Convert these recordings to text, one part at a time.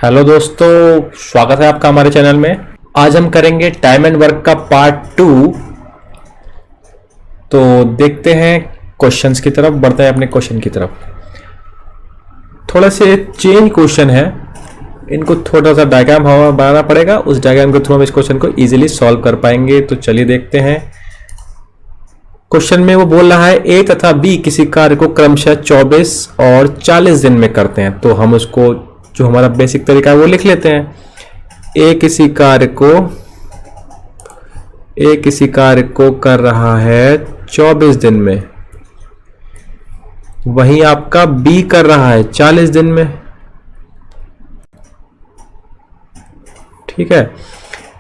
Hello दोस्तों, स्वागत है आपका हमारे चैनल में। आज हम करेंगे टाइम एंड वर्क का पार्ट 2। तो देखते हैं क्वेश्चंस की तरफ, बढ़ते हैं अपने क्वेश्चन की तरफ। थोड़ा से चेंज क्वेश्चन है, इनको थोड़ा सा डायग्राम बनाना पड़ेगा। उस डायग्राम के थ्रू हम इस क्वेश्चन को इजीली सॉल्व कर पाएंगे। तो चलिए देखते हैं। क्वेश्चन में वो बोल रहा है ए तथा बी किसी कार्य को क्रमशः 24 और 40 दिन में करते हैं। तो हम उसको जो हमारा बेसिक तरीका है वो लिख लेते हैं। ए किसी कार्य को कर रहा है 24 दिन में, वहीं आपका बी कर रहा है 40 दिन में। ठीक है,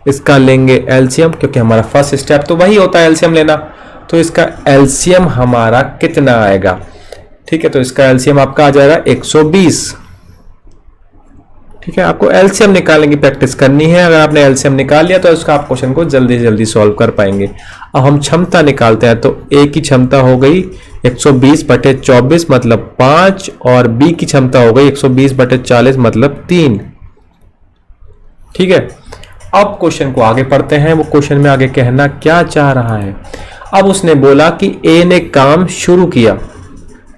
इसका लेंगे एलसीएम, क्योंकि हमारा फर्स्ट स्टेप तो वही होता है एलसीएम लेना। तो इसका एलसीएम हमारा कितना आएगा? ठीक है, तो इसका एलसीएम आपका आ जाएगा 120। ठीक है, आपको एलसीएम निकालने की प्रैक्टिस करनी है। अगर आपने एलसीएम निकाल लिया तो उसका आप क्वेश्चन को जल्दी से जल्दी सॉल्व कर पाएंगे। अब हम क्षमता निकालते हैं। तो ए की क्षमता हो गई 120/24 मतलब 5, और बी की क्षमता हो गई 120/40 मतलब 3। ठीक है, अब क्वेश्चन को आगे पढ़ते हैं। वो क्वेश्चन में आगे कहना क्या चाह रहा है। अब उसने बोला कि ए ने काम शुरू किया।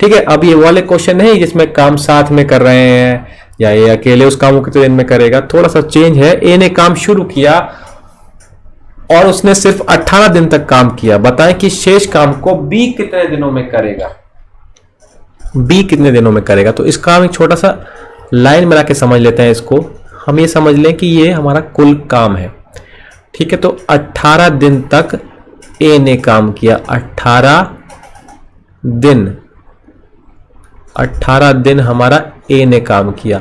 ठीक है, अब ये वाले क्वेश्चन नहीं जिसमें काम साथ में कर रहे हैं या ये अकेले उस काम को कितने दिन में करेगा। थोड़ा सा चेंज है। ए ने काम शुरू किया और उसने सिर्फ 18 दिन तक काम किया। बताएं कि शेष काम को बी कितने दिनों में करेगा। बी कितने दिनों में करेगा? तो इसका हम एक छोटा सा लाइन बना के समझ लेते हैं। इसको हम ये समझ लें कि ये हमारा कुल काम है। ठीक है, तो 18 दिन तक ए ने काम किया। 18 दिन हमारा ए ने काम किया,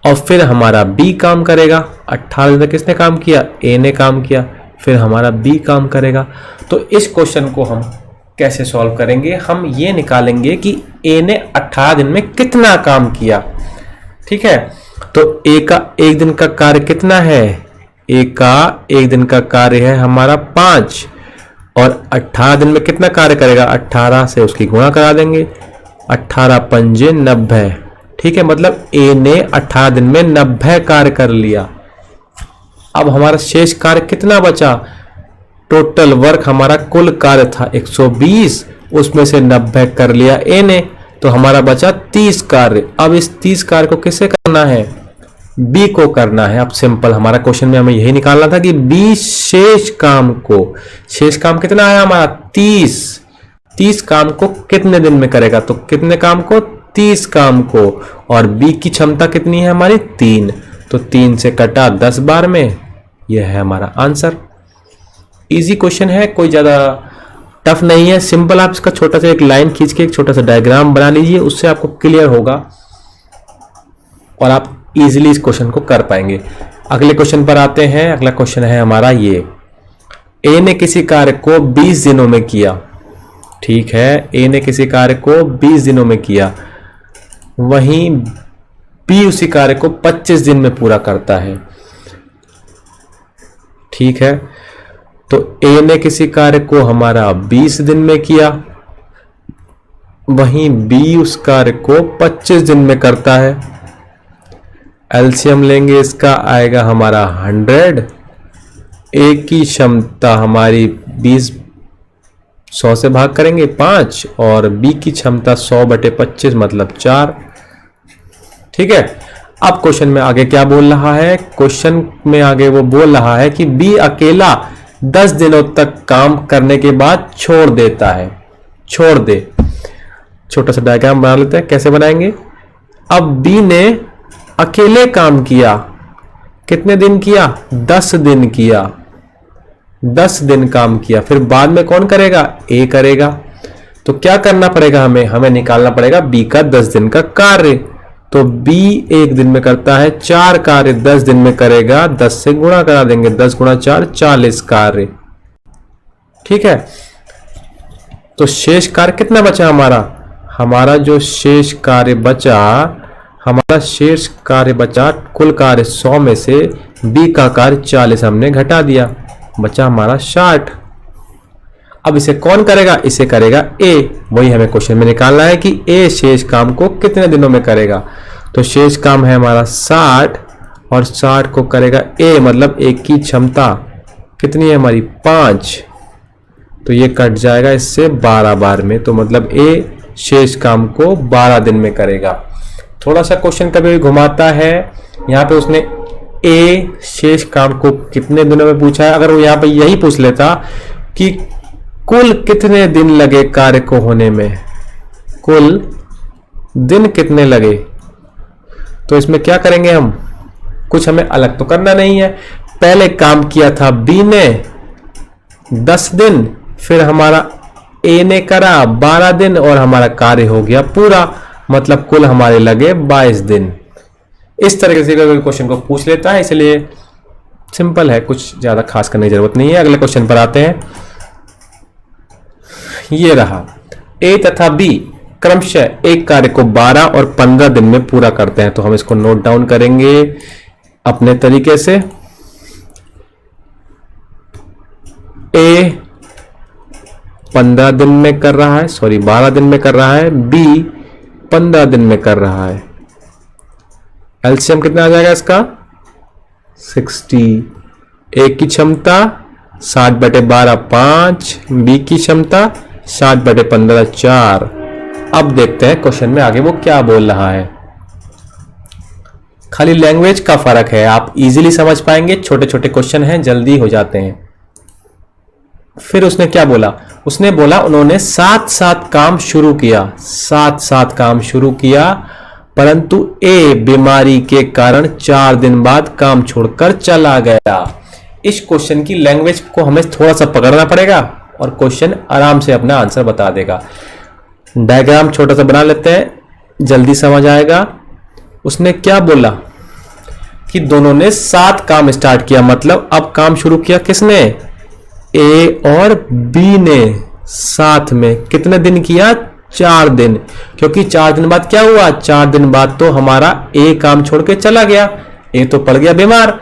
और फिर हमारा बी काम करेगा। 18 दिन तक किसने काम किया? ए ने काम किया, फिर हमारा बी काम करेगा। तो इस क्वेश्चन को हम कैसे सॉल्व करेंगे? हम ये निकालेंगे कि ए ने 18 दिन में कितना काम किया। ठीक है, तो ए का एक दिन का कार्य कितना है? ए का एक दिन का कार्य है हमारा 5, और 18 दिन में कितना कार्य करेगा? 18 से उसकी गुणा करा देंगे। 18 पंजे 90। ठीक है, मतलब ए ने 18 दिन में 90 कार्य कर लिया। अब हमारा शेष कार्य कितना बचा? टोटल वर्क हमारा कुल कार्य था 120, उसमें से 90 कर लिया ए ने, तो हमारा बचा 30 कार्य। अब इस 30 कार्य को किसे करना है? बी को करना है। अब सिंपल, हमारा क्वेश्चन में हमें यही निकालना था कि बी शेष काम कितना आया हमारा? 30 काम को कितने दिन में करेगा? तो कितने काम को? 30 काम को। और बी की क्षमता कितनी है हमारी? 3। तो 3 से कटा 10 बार में, यह है हमारा आंसर। इजी क्वेश्चन है, कोई ज्यादा टफ नहीं है। सिंपल, आप इसका छोटा सा एक लाइन खींच के एक छोटा सा डायग्राम बना लीजिए, उससे आपको क्लियर होगा और आप इजीली इस क्वेश्चन को कर पाएंगे। अगले क्वेश्चन पर आते हैं। अगला क्वेश्चन है हमारा ये। ए ने किसी कार्य को 20 दिनों में किया। ठीक है, ए ने किसी कार्य को 20 दिनों में किया, वहीं बी उसी कार्य को 25 दिन में पूरा करता है। ठीक है, तो ए ने किसी कार्य को हमारा 20 दिन में किया, वहीं बी उस कार्य को 25 दिन में करता है। एलसीएम लेंगे, इसका आएगा हमारा 100। ए की क्षमता हमारी 20 100 से भाग करेंगे 5, और बी की क्षमता 100/25 मतलब 4। ठीक है, अब क्वेश्चन में आगे क्या बोल रहा है? क्वेश्चन में आगे वो बोल रहा है कि बी अकेला 10 दिनों तक काम करने के बाद छोड़ देता है। छोड़ दे। छोटा सा डायग्राम बना लेते हैं। कैसे बनाएंगे? अब बी ने अकेले काम किया। कितने दिन किया? 10 दिन किया। 10 दिन काम किया, फिर बाद में कौन करेगा? ए करेगा। तो क्या करना पड़ेगा हमें निकालना पड़ेगा बी का 10 दिन का कार्य। तो बी एक दिन में करता है 4 कार्य, 10 दिन में करेगा, 10 से गुणा करा देंगे। 10 गुणा 4 40 कार्य। ठीक है, तो शेष कार्य कितना बचा हमारा जो शेष कार्य बचा, कुल कार्य 100 में से बी का कार्य 40 हमने घटा दिया, बचा हमारा 60। अब इसे कौन करेगा? इसे करेगा ए। वही हमें क्वेश्चन में निकालना है कि ए शेष काम को कितने दिनों में करेगा। तो शेष काम है हमारा 60, और 60 को करेगा ए, मतलब ए की क्षमता कितनी है हमारी 5, तो ये कट जाएगा इससे 12 बार में, तो मतलब ए शेष काम को 12 दिन में करेगा। थोड़ा सा क्वेश्चन कभी घुमाता है, यहाँ पे उसने ए शेष काम को कितने दिनों में पूछा है। अगर वो यहाँ पे यही पूछ लेता कि कुल कितने दिन लगे कार्य को होने में, कुल दिन कितने लगे, तो इसमें क्या करेंगे हम, कुछ हमें अलग तो करना नहीं है। पहले काम किया था बी ने 10 दिन, फिर हमारा ए ने करा 12 दिन और हमारा कार्य हो गया पूरा, मतलब कुल हमारे लगे 22 दिन। इस तरीके से कोई क्वेश्चन को पूछ लेता है, इसलिए सिंपल है, कुछ ज्यादा खास करने की जरूरत नहीं है। अगले क्वेश्चन पर आते हैं। ये रहा, ए तथा बी क्रमशः एक कार्य को 12 और 15 दिन में पूरा करते हैं, तो हम इसको नोट डाउन करेंगे अपने तरीके से। ए 15 दिन में कर रहा है, 12 दिन में कर रहा है, बी 15 दिन में कर रहा है। एलसीएम कितना आ जाएगा इसका 60। ए की क्षमता 60/12 5, बी की क्षमता 60/15 4। अब देखते हैं क्वेश्चन में आगे वो क्या बोल रहा है। खाली लैंग्वेज का फर्क है, आप इजीली समझ पाएंगे, छोटे छोटे क्वेश्चन हैं, जल्दी हो जाते हैं। फिर उसने क्या बोला, उसने बोला उन्होंने साथ साथ काम शुरू किया, साथ साथ काम शुरू किया, परंतु ए बीमारी के कारण 4 दिन बाद काम छोड़कर चला गया। इस क्वेश्चन की लैंग्वेज को हमें थोड़ा सा पकड़ना पड़ेगा और क्वेश्चन आराम से अपना आंसर बता देगा। डायग्राम छोटा सा बना लेते हैं, जल्दी समझ आएगा। उसने क्या बोला कि दोनों ने साथ काम स्टार्ट किया, मतलब अब काम शुरू किया किसने, ए और बी ने साथ में। कितने दिन किया, 4 दिन, क्योंकि 4 दिन बाद क्या हुआ, 4 दिन बाद तो हमारा ए काम छोड़ के चला गया, ए तो पड़ गया बीमार,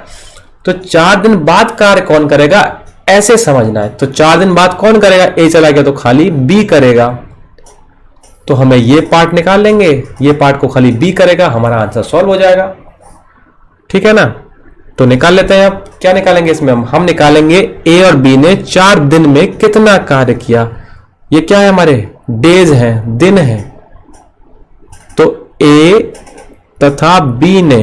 तो 4 दिन बाद कार्य कौन करेगा, ऐसे समझना है। तो 4 दिन बाद कौन करेगा, ए चला गया तो खाली बी करेगा, तो हमें ये पार्ट निकाल लेंगे, ये पार्ट को खाली बी करेगा, हमारा आंसर सॉल्व हो जाएगा। ठीक है ना, तो निकाल लेते हैं। अब क्या निकालेंगे इसमें, हम निकालेंगे ए और बी ने 4 दिन में कितना कार्य किया। ये क्या है, हमारे डेज हैं, दिन है, तो ए तथा बी ने,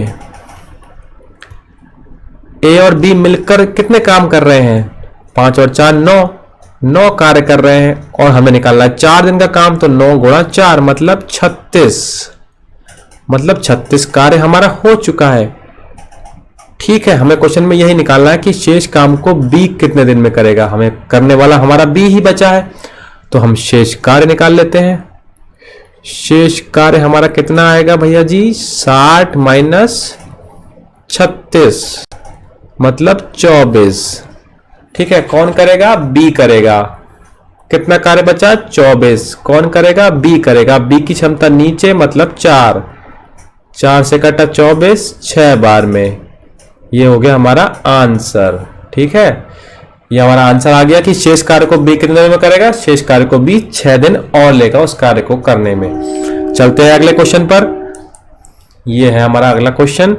ए और बी मिलकर कितने काम कर रहे हैं, 5 और 4 9 कार्य कर रहे हैं, और हमें निकालना है 4 दिन का काम, तो 9 गुणा 4 मतलब 36, मतलब 36 कार्य हमारा हो चुका है। ठीक है, हमें क्वेश्चन में यही निकालना है कि शेष काम को बी कितने दिन में करेगा, हमें करने वाला हमारा बी ही बचा है, तो हम शेष कार्य निकाल लेते हैं। शेष कार्य हमारा कितना आएगा भैया जी, 60 माइनस 36 मतलब 24। ठीक है, कौन करेगा, बी करेगा। कितना कार्य बचा, 24, कौन करेगा, बी करेगा। बी की क्षमता नीचे मतलब 4, 4 से कटा 24, 6 बार में, ये हो गया हमारा आंसर। ठीक है, ये हमारा आंसर आ गया कि शेष कार्य को बी कितने दिन में करेगा, शेष कार्य को बी 6 दिन और लेगा उस कार्य को करने में। चलते हैं अगले क्वेश्चन पर। ये है हमारा अगला क्वेश्चन।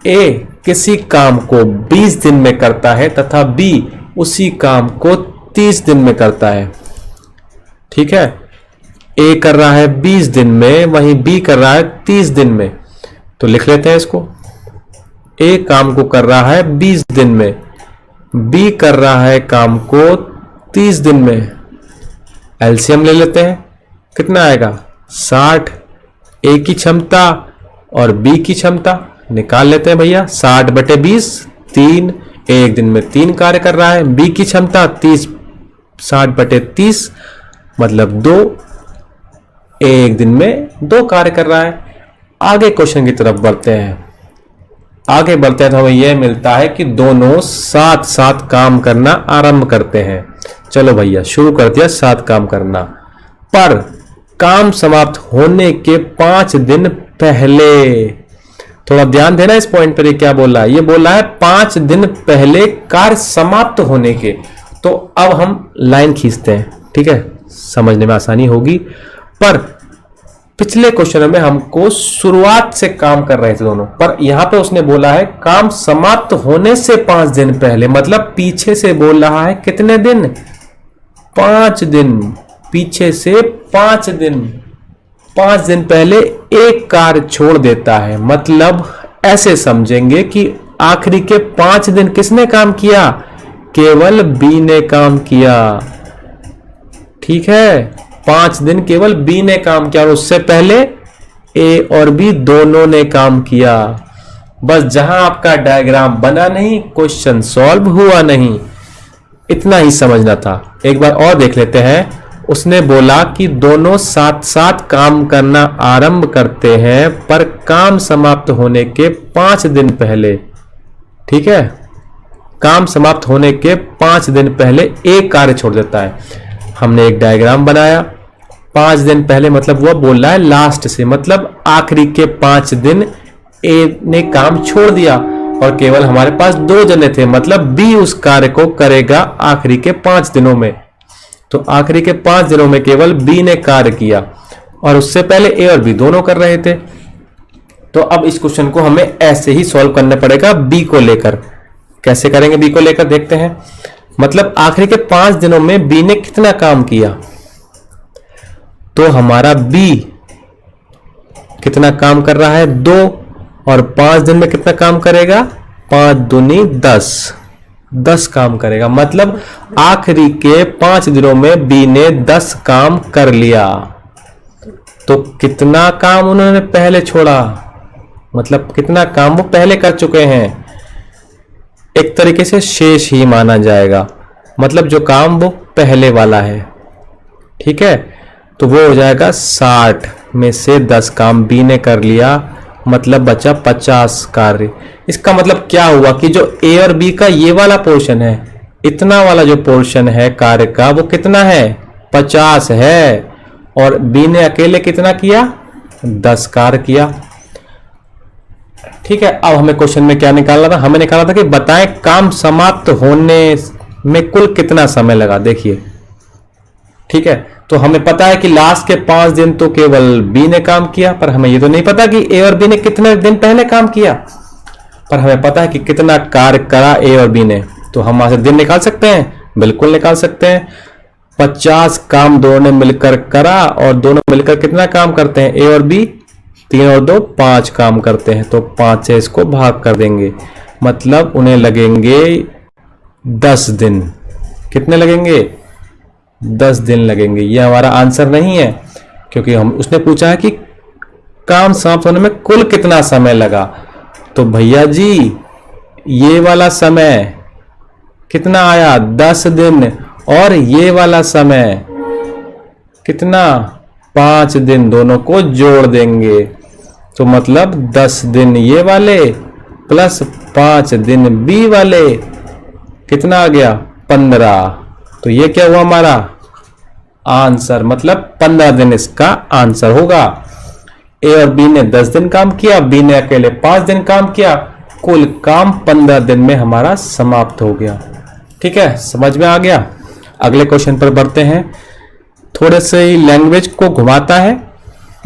ए किसी काम को 20 दिन में करता है तथा बी उसी काम को 30 दिन में करता है। ठीक है, ए कर रहा है 20 दिन में, वहीं बी कर रहा है 30 दिन में, तो लिख लेते हैं इसको। ए काम को कर रहा है 20 दिन में, बी कर रहा है काम को 30 दिन में। एलसीएम ले लेते हैं, कितना आएगा 60। ए की क्षमता और बी की क्षमता निकाल लेते हैं भैया, 60/20 3। एक दिन में 3 कार्य कर रहा है। बी की क्षमता 30, 60/30 मतलब 2, एक दिन में 2 कार्य कर रहा है। आगे क्वेश्चन की तरफ बढ़ते हैं। आगे बढ़ते हैं तो हमें यह मिलता है कि दोनों साथ साथ काम करना आरंभ करते हैं। चलो भैया शुरू कर दिया साथ काम करना, पर काम समाप्त होने के 5 दिन पहले, थोड़ा ध्यान देना इस पॉइंट पर, ये क्या बोल रहा है, ये बोल रहा है 5 दिन पहले कार्य समाप्त होने के। तो अब हम लाइन खींचते हैं, ठीक है, समझने में आसानी होगी। पर पिछले क्वेश्चन में हमको शुरुआत से काम कर रहे थे दोनों, पर यहां पे उसने बोला है काम समाप्त होने से 5 दिन पहले, मतलब पीछे से बोल रहा है कितने दिन, 5 दिन, पीछे से 5 दिन, 5 दिन पहले एक कार्य छोड़ देता है। मतलब ऐसे समझेंगे कि आखिरी के 5 दिन किसने काम किया, केवल बी ने काम किया। ठीक है, 5 दिन केवल बी ने काम किया और उससे पहले ए और बी दोनों ने काम किया। बस जहां आपका डायग्राम बना नहीं, क्वेश्चन सॉल्व हुआ नहीं, इतना ही समझना था। एक बार और देख लेते हैं। उसने बोला कि दोनों साथ साथ काम करना आरंभ करते हैं, पर काम समाप्त होने के 5 दिन पहले। ठीक है, काम समाप्त होने के 5 दिन पहले एक कार्य छोड़ देता है। हमने एक डायग्राम बनाया, 5 दिन पहले मतलब वह बोल रहा है लास्ट से, मतलब आखिरी के 5 दिन ए ने काम छोड़ दिया और केवल हमारे पास 2 जने थे, मतलब बी उस कार्य को करेगा आखिरी के 5 दिनों में। तो आखिरी के 5 दिनों में केवल बी ने कार्य किया और उससे पहले ए और बी दोनों कर रहे थे। तो अब इस क्वेश्चन को हमें ऐसे ही सॉल्व करना पड़ेगा बी को लेकर। कैसे करेंगे बी को लेकर, देखते हैं। मतलब आखिरी के 5 दिनों में बी ने कितना काम किया, तो हमारा बी कितना काम कर रहा है, 2, और 5 दिन में कितना काम करेगा, 5 दूनी 10, 10 काम करेगा। मतलब आखिरी के 5 दिनों में बी ने 10 काम कर लिया। तो कितना काम उन्होंने पहले छोड़ा, मतलब कितना काम वो पहले कर चुके हैं, एक तरीके से शेष ही माना जाएगा। मतलब जो काम वो पहले वाला है। ठीक है, तो वो हो जाएगा 60 में से 10 काम बी ने कर लिया, मतलब बचा 50 कार्य। इसका मतलब क्या हुआ कि जो ए और बी का ये वाला पोर्शन है, इतना वाला जो पोर्शन है कार्य का, वो कितना है, 50 है, और बी ने अकेले कितना किया, 10 कार्य किया। ठीक है, अब हमें क्वेश्चन में क्या निकालना था, हमें निकालना था कि बताएं काम समाप्त होने में कुल कितना समय लगा। देखिए, ठीक है, तो हमें पता है कि लास्ट के 5 दिन तो केवल बी ने काम किया, पर हमें ये तो नहीं पता कि ए और बी ने कितने दिन पहले काम किया, पर हमें पता है कि कितना कार्य करा ए और बी ने। तो हम वहां से दिन निकाल सकते हैं, बिल्कुल निकाल सकते हैं। 50 काम दोनों ने मिलकर करा और दोनों मिलकर कितना काम करते हैं, ए और बी, 3 और 2 5 काम करते हैं। तो 5 से इसको भाग कर देंगे, मतलब उन्हें लगेंगे 10 दिन। कितने लगेंगे, 10 दिन लगेंगे। ये हमारा आंसर नहीं है, क्योंकि हम उसने पूछा है कि काम समाप्त होने में कुल कितना समय लगा। तो भैया जी ये वाला समय कितना आया, 10 दिन, और ये वाला समय कितना, 5 दिन, दोनों को जोड़ देंगे। तो मतलब 10 दिन ये वाले प्लस 5 दिन बी वाले, कितना आ गया, 15। तो ये क्या हुआ हमारा आंसर, मतलब 15 दिन इसका आंसर होगा। ए और बी ने 10 दिन काम किया, बी ने अकेले 5 दिन काम किया, कुल काम 15 दिन में हमारा समाप्त हो गया। ठीक है, समझ में आ गया। अगले क्वेश्चन पर बढ़ते हैं। थोड़े से लैंग्वेज को घुमाता है,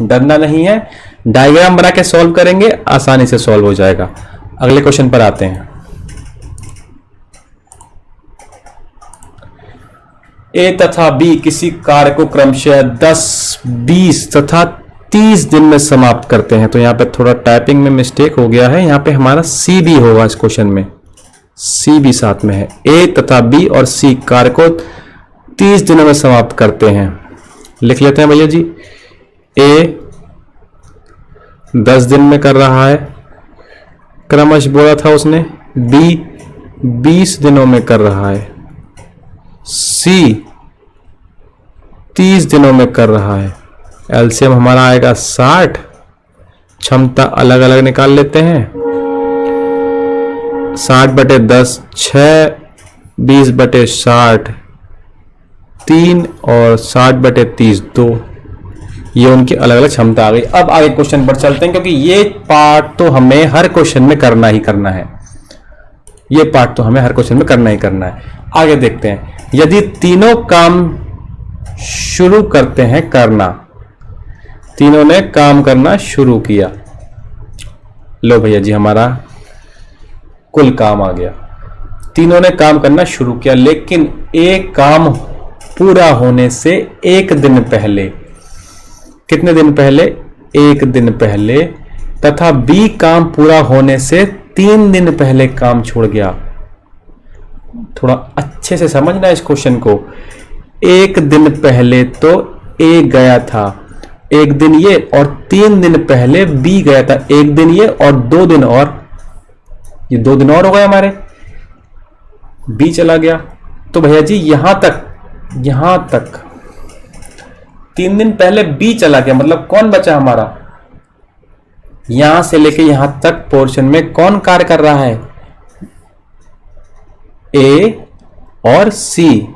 डरना नहीं है, डायग्राम बना के सॉल्व करेंगे, आसानी से सॉल्व हो जाएगा। अगले क्वेश्चन पर आते हैं। ए तथा बी किसी कार्य को क्रमशः 10, 20 तथा 30 दिन में समाप्त करते हैं। तो यहां पे थोड़ा टाइपिंग में मिस्टेक हो गया है, यहां पे हमारा सी बी होगा इस क्वेश्चन में, सी बी साथ में है। ए तथा बी और सी कार्य को 30 दिनों में समाप्त करते हैं। लिख लेते हैं भैया जी। ए 10 दिन में कर रहा है, क्रमश बोला था उसने। बी 20 दिनों में कर रहा है, सी 30 दिनों में कर रहा है। एलसीएम हमारा आएगा 60, क्षमता अलग अलग निकाल लेते हैं। 60/10 6, 20/60 3 और 60/30 2। ये उनकी अलग अलग क्षमता आ गई। अब आगे क्वेश्चन पर चलते हैं, क्योंकि ये पार्ट तो हमें हर क्वेश्चन में करना ही करना है, ये पार्ट तो हमें हर क्वेश्चन में करना ही करना है। आगे देखते हैं। यदि तीनों काम शुरू करते हैं करना, तीनों ने काम करना शुरू किया। लो भैया जी, हमारा कुल काम आ गया। तीनों ने काम करना शुरू किया, लेकिन एक काम पूरा होने से एक दिन पहले, कितने दिन पहले? एक दिन पहले, तथा बी काम पूरा होने से 3 दिन पहले काम छोड़ गया। थोड़ा अच्छे से समझना इस क्वेश्चन को। एक दिन पहले तो ए गया था, एक दिन ये, और 3 दिन पहले बी गया था, एक दिन ये और 2 दिन और, ये 2 दिन और हो गए हमारे, बी चला गया। तो भैया जी यहां तक 3 दिन पहले बी चला गया, मतलब कौन बचा हमारा? यहां से लेके यहां तक पोर्शन में कौन कार्य कर रहा है? ए और सी,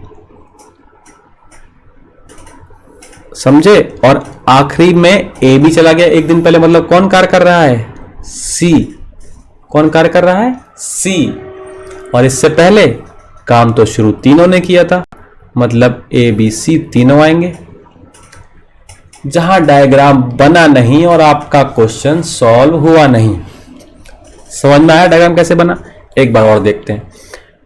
समझे? और आखिरी में ए भी चला गया एक दिन पहले, मतलब कौन कार्य कर रहा है? सी। कौन कार्य कर रहा है? सी। और इससे पहले काम तो शुरू तीनों ने किया था, मतलब ए बी सी तीनों आएंगे। जहां डायग्राम बना नहीं और आपका क्वेश्चन सॉल्व हुआ नहीं, समझ में आया डायग्राम कैसे बना? एक बार और देखते हैं।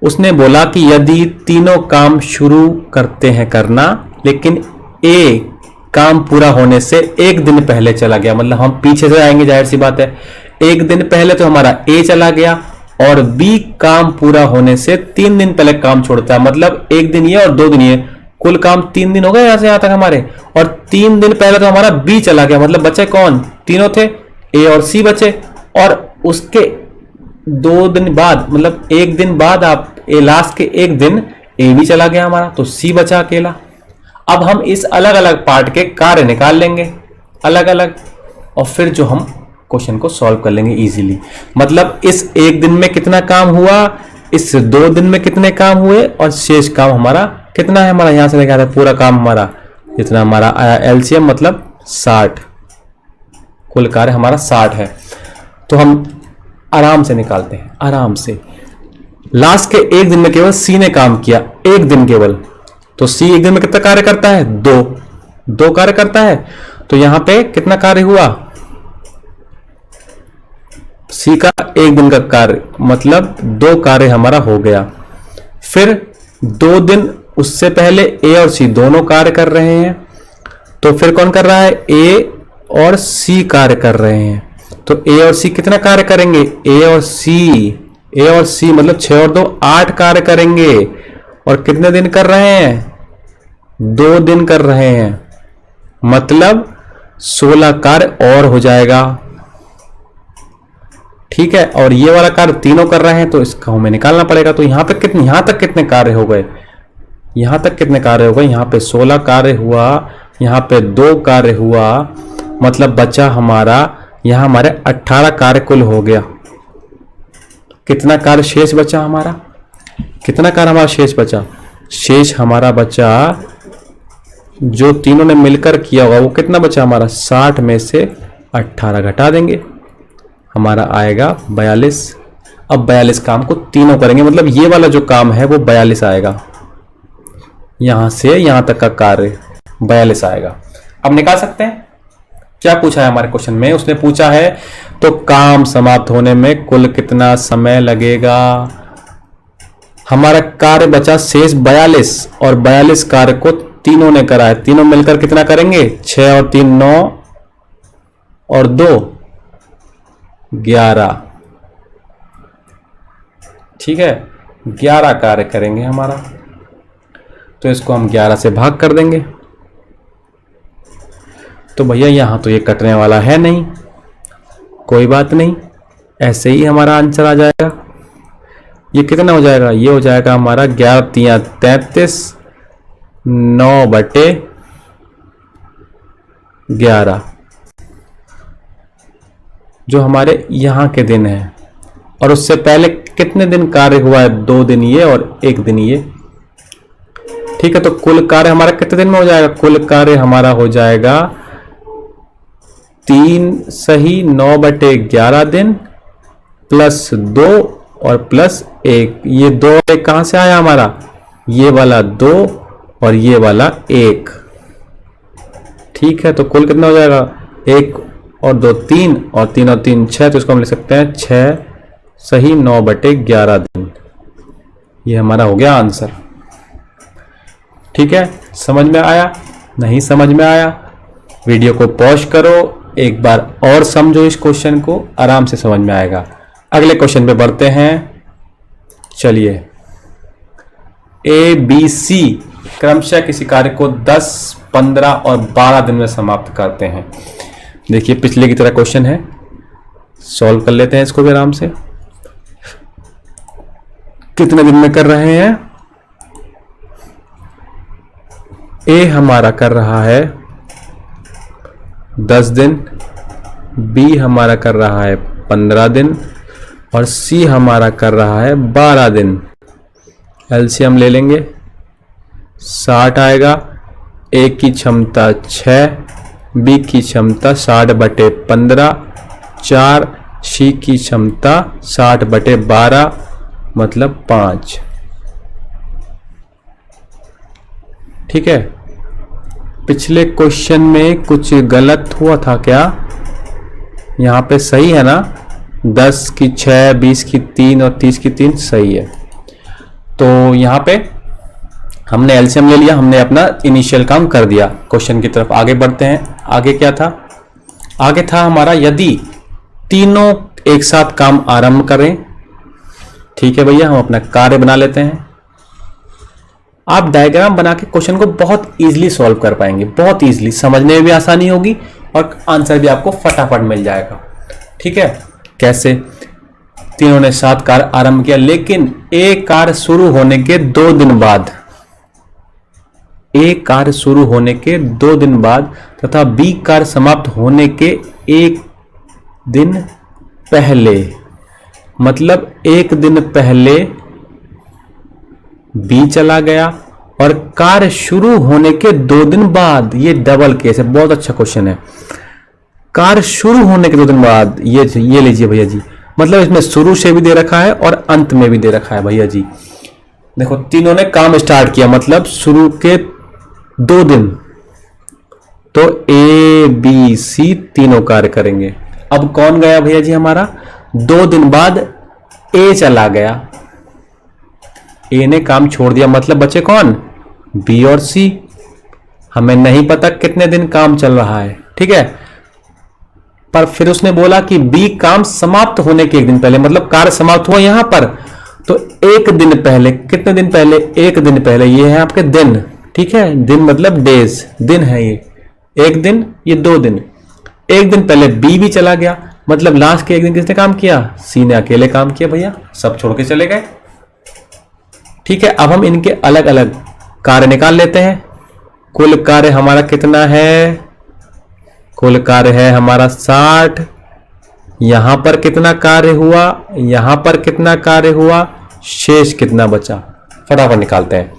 उसने बोला कि यदि तीनों काम शुरू करते हैं करना, लेकिन ए काम पूरा होने से एक दिन पहले चला गया, मतलब हम पीछे से आएंगे, जाहिर सी बात है। एक दिन पहले तो हमारा ए चला गया, और बी काम पूरा होने से 3 दिन पहले काम छोड़ता है, मतलब एक दिन ये और 2 दिन ये, कुल काम 3 दिन हो गए यहां से यहां तक हमारे। और 3 दिन पहले तो हमारा बी चला गया, मतलब बचे कौन? तीनों थे, ए और सी बचे। और उसके 2 दिन बाद, मतलब एक दिन बाद, आप ए लास्ट के एक दिन ए भी चला गया हमारा, तो सी बचा अकेला। अब हम इस अलग अलग पार्ट के कार्य निकाल लेंगे अलग अलग, और फिर जो हम क्वेश्चन को सॉल्व कर लेंगे इजीली। मतलब इस एक दिन में कितना काम हुआ, इस 2 दिन में कितने काम हुए, और शेष काम हमारा कितना है? हमारा यहां से लेकर आता है पूरा काम हमारा, जितना हमारा आया एलसीएम, मतलब 60। कुल कार्य हमारा 60 है। तो हम आराम से निकालते हैं, आराम से। लास्ट के एक दिन में केवल सी ने काम किया, एक दिन केवल। तो सी एक दिन में कितना कार्य करता है? 2 कार्य करता है। तो यहां पे कितना कार्य हुआ? सी का एक दिन का कार्य, मतलब 2 कार्य हमारा हो गया। फिर 2 दिन उससे पहले ए और सी दोनों कार्य कर रहे हैं, तो फिर कौन कर रहा है? ए और सी कार्य कर रहे हैं। तो ए और सी कितना कार्य करेंगे? ए और सी मतलब 6 और 2 8 कार्य करेंगे। और कितने दिन कर रहे हैं? 2 दिन कर रहे हैं, मतलब 16 कार्य और हो जाएगा। ठीक है, और ये वाला कार्य तीनों कर रहे हैं, तो इसका हमें निकालना पड़ेगा। तो यहां पे कितने, यहां तक कितने कार्य हो गए? यहां तक कितने कार्य हो गए? यहां पे 16 कार्य हुआ, यहां पे 2 कार्य हुआ, मतलब बचा हमारा, यहां हमारे 18 कार्य कुल हो गया। कितना कार्य शेष बचा हमारा? कितना कार्य हमारा शेष बचा? शेष हमारा बचा, जो तीनों ने मिलकर किया होगा, वो कितना बचा हमारा? 60 में से 18 घटा देंगे, हमारा आएगा 42। अब 42 काम को तीनों करेंगे, मतलब ये वाला जो काम है वो 42 आएगा। यहां से यहां तक का कार्य 42 आएगा। अब निकाल सकते हैं। क्या पूछा है हमारे क्वेश्चन में? उसने पूछा है तो काम समाप्त होने में कुल कितना समय लगेगा। हमारा कार्य बचा शेष 42, और 42 कार्य को तीनों ने करा है। तीनों मिलकर कितना करेंगे? 6 और 3 9 और 2 11। ठीक है, 11 कार्य करेंगे हमारा। तो इसको हम 11 से भाग कर देंगे। तो भैया यहां तो ये कटने वाला है नहीं, कोई बात नहीं, ऐसे ही हमारा आंसर आ जाएगा। ये कितना हो जाएगा? ये हो जाएगा हमारा 11 3 33, 9/11 जो हमारे यहां के दिन है। और उससे पहले कितने दिन कार्य हुआ है? 2 दिन ये और 1 दिन ये। ठीक है, तो कुल कार्य हमारा कितने दिन में हो जाएगा? कुल कार्य हमारा हो जाएगा 3 सही 9/11 दिन प्लस 2 और प्लस 1। ये 2 1 कहां से आया हमारा? ये वाला 2 और ये वाला 1। ठीक है, तो कुल कितना हो जाएगा? 1 और 2 3 और 3 और 3 6, तो इसको हम लिख सकते हैं 6 सही 9/11 दिन। ये हमारा हो गया आंसर। ठीक है, समझ में आया? नहीं समझ में आया, वीडियो को पॉज करो, एक बार और समझो इस क्वेश्चन को, आराम से समझ में आएगा। अगले क्वेश्चन पे बढ़ते हैं। चलिए, ABC क्रमशः किसी कार्य को 10, 15 और 12 दिन में समाप्त करते हैं। देखिए पिछले की तरह क्वेश्चन है, सॉल्व कर लेते हैं इसको भी आराम से। कितने दिन में कर रहे हैं? ए हमारा कर रहा है 10 दिन, बी हमारा कर रहा है 15 दिन और सी हमारा कर रहा है 12 दिन। एलसीएम ले लेंगे, 60 आएगा। ए की क्षमता 6, बी की क्षमता 60/15, 4, सी की क्षमता 60/12 मतलब 5। ठीक है, पिछले क्वेश्चन में कुछ गलत हुआ था क्या? यहाँ पे सही है ना? 10 की 6, 20 की 3 और 30 की 3 सही है। तो यहाँ पे हमने एलसीएम ले लिया, हमने अपना इनिशियल काम कर दिया। क्वेश्चन की तरफ आगे बढ़ते हैं। आगे क्या था? आगे था हमारा यदि तीनों एक साथ काम आरंभ करें। ठीक है भैया, हम अपना कार्य बना लेते हैं। आप डायग्राम बना के क्वेश्चन को बहुत इजीली सॉल्व कर पाएंगे, बहुत इजीली, समझने में भी आसानी होगी और आंसर भी आपको फटाफट मिल जाएगा। ठीक है, कैसे? तीनों ने साथ कार्य आरंभ किया, लेकिन एक कार्य शुरू होने के 2 दिन बाद, ए कार्य शुरू होने के 2 दिन बाद तथा बी कार्य समाप्त होने के 1 दिन पहले, मतलब 1 दिन पहले बी चला गया और कार्य शुरू होने के 2 दिन बाद, ये डबल केस है, बहुत अच्छा क्वेश्चन है। कार्य शुरू होने के 2 दिन बाद, ये लीजिए भैया जी, मतलब इसमें शुरू से भी दे रखा है और अंत में भी दे रखा है भैया जी। देखो तीनों ने काम स्टार्ट किया, मतलब शुरू के 2 दिन, तो ए बी सी तीनों कार्य करेंगे। अब कौन गया भैया जी? हमारा 2 दिन बाद ए चला गया, ए ने काम छोड़ दिया, मतलब बचे कौन? बी और सी। हमें नहीं पता कितने दिन काम चल रहा है, ठीक है, पर फिर उसने बोला कि बी काम समाप्त होने के 1 दिन पहले, मतलब कार्य समाप्त हुआ यहां पर, तो 1 दिन पहले, कितने दिन पहले? 1 दिन पहले, ये है आपके दिन। ठीक है, दिन मतलब डेज, दिन है ये, 1 दिन, ये 2 दिन। 1 दिन पहले बी भी चला गया, मतलब लास्ट के 1 दिन किसने काम किया? सी ने अकेले काम किया भैया, सब छोड़ के चले गए। ठीक है, अब हम इनके अलग अलग कार्य निकाल लेते हैं। कुल कार्य हमारा कितना है? कुल कार्य है हमारा 60। यहां पर कितना कार्य हुआ? यहां पर कितना कार्य हुआ? शेष कितना बचा? फटाफट निकालते हैं।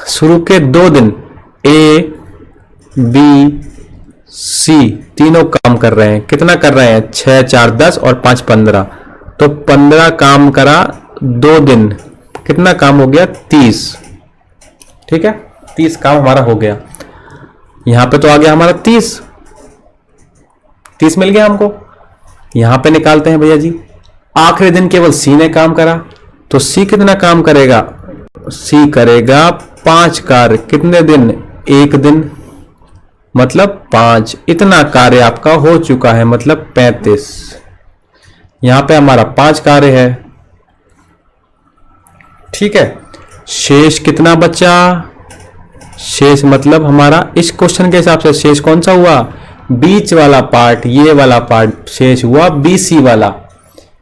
शुरू के 2 दिन ए बी सी तीनों काम कर रहे हैं। कितना कर रहे हैं? 6 4 10 और 5 15, तो 15 काम करा 2 दिन, कितना काम हो गया? 30। ठीक है, 30 काम हमारा हो गया। यहां पे तो आ गया हमारा 30 मिल गया हमको। यहां पे निकालते हैं भैया जी। आखिरी दिन केवल सी ने काम करा, तो सी कितना काम करेगा? सी करेगा 5 कार्य। कितने दिन? 1 दिन, मतलब 5। इतना कार्य आपका हो चुका है, मतलब 35। यहां पे हमारा 5 कार्य है। ठीक है, शेष कितना बचा? शेष मतलब हमारा इस क्वेश्चन के हिसाब से शेष कौन सा हुआ? बीच वाला पार्ट, ये वाला पार्ट शेष हुआ, बीसी वाला।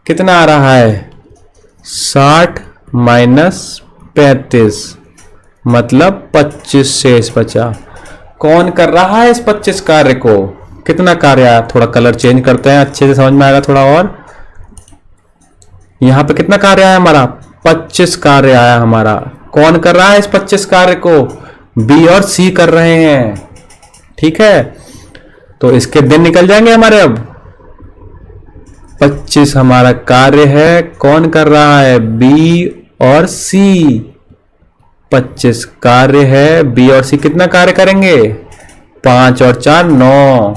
कितना आ रहा है? 60 माइनस 35, मतलब 25 शेष बचा। कौन कर रहा है इस 25 कार्य को? कितना कार्य आया? थोड़ा कलर चेंज करते हैं, अच्छे से समझ में आएगा थोड़ा और। यहां पे कितना कार्य आया हमारा? 25 कार्य आया हमारा। कौन कर रहा है इस 25 कार्य को? बी और सी कर रहे हैं। ठीक है, तो इसके दिन निकल जाएंगे हमारे। अब 25 हमारा कार्य है, कौन कर रहा है? बी और सी। 25 कार्य है, बी और सी कितना कार्य करेंगे? 5 और 4 9,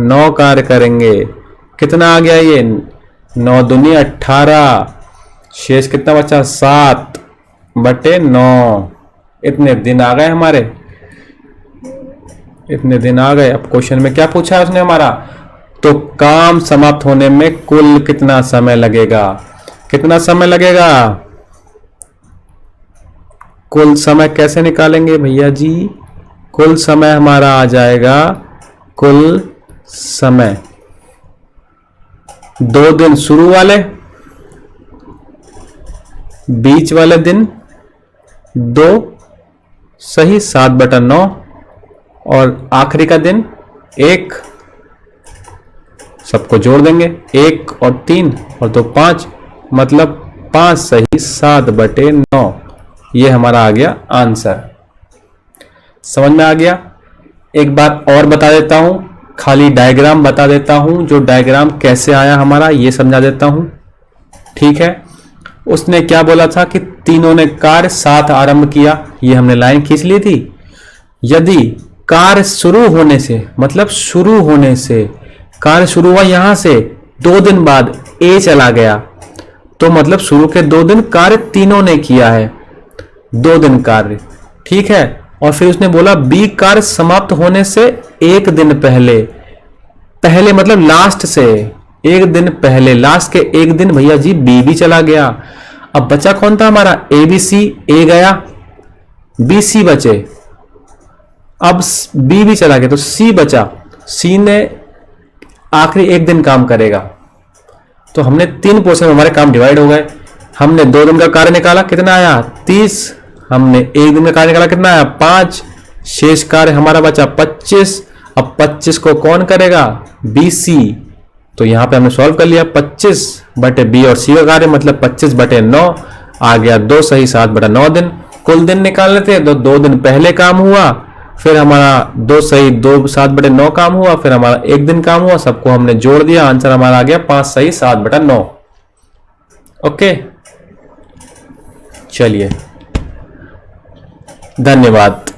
9 कार्य करेंगे। कितना आ गया ये? 9 दूनी 18, शेष कितना बचा? 7/9। इतने दिन आ गए हमारे, इतने दिन आ गए। अब क्वेश्चन में क्या पूछा है उसने हमारा? तो काम समाप्त होने में कुल कितना समय लगेगा? कितना समय लगेगा? कुल समय कैसे निकालेंगे भैया जी? कुल समय हमारा आ जाएगा, कुल समय 2 दिन शुरू वाले, बीच वाले दिन 2 सही 7/9 और आखिरी का दिन 1। सबको जोड़ देंगे, 1 और 3 और 2 5, मतलब 5 सही 7/9। ये हमारा आ गया आंसर। समझ में आ गया? एक बात और बता देता हूं, खाली डायग्राम बता देता हूं, जो डायग्राम कैसे आया हमारा ये समझा देता हूं। ठीक है, उसने क्या बोला था कि तीनों ने कार्य साथ आरंभ किया, ये हमने लाइन खींच ली थी। यदि कार्य शुरू होने से, मतलब शुरू होने से कार्य शुरू हुआ यहां से 2 दिन बाद ए चला गया, तो मतलब शुरू के 2 दिन कार्य तीनों ने किया है, 2 दिन कार्य। ठीक है, और फिर उसने बोला बी कार्य समाप्त होने से 1 दिन पहले, पहले मतलब लास्ट से 1 दिन पहले, लास्ट के 1 दिन भैया जी बी भी चला गया। अब बचा कौन था हमारा? ए बी सी, ए गया, बी सी बचे, अब बी भी चला गया तो सी बचा। सी ने आखिरी 1 दिन काम करेगा, तो हमने 3 पोर्शन में हमारे काम डिवाइड हो गए। हमने 2 दिन का कार्य निकाला, कितना आया? 30। हमने 1 दिन का कार्य निकाला, कितना आया? 5। शेष कार्य हमारा बचा 25। अब 25 को कौन करेगा? B C. तो यहां पे हमने सॉल्व कर लिया, 25/बी और सी का कार्य, मतलब 25/9 आ गया, 2 सही 7/9 दिन। कुल दिन निकालने थे तो 2 दिन पहले काम हुआ, फिर हमारा 2 सही 2 7/9 काम हुआ, फिर हमारा 1 दिन काम हुआ, सबको हमने जोड़ दिया, आंसर हमारा आ गया 5 सही 7/9। ओके, चलिए, धन्यवाद।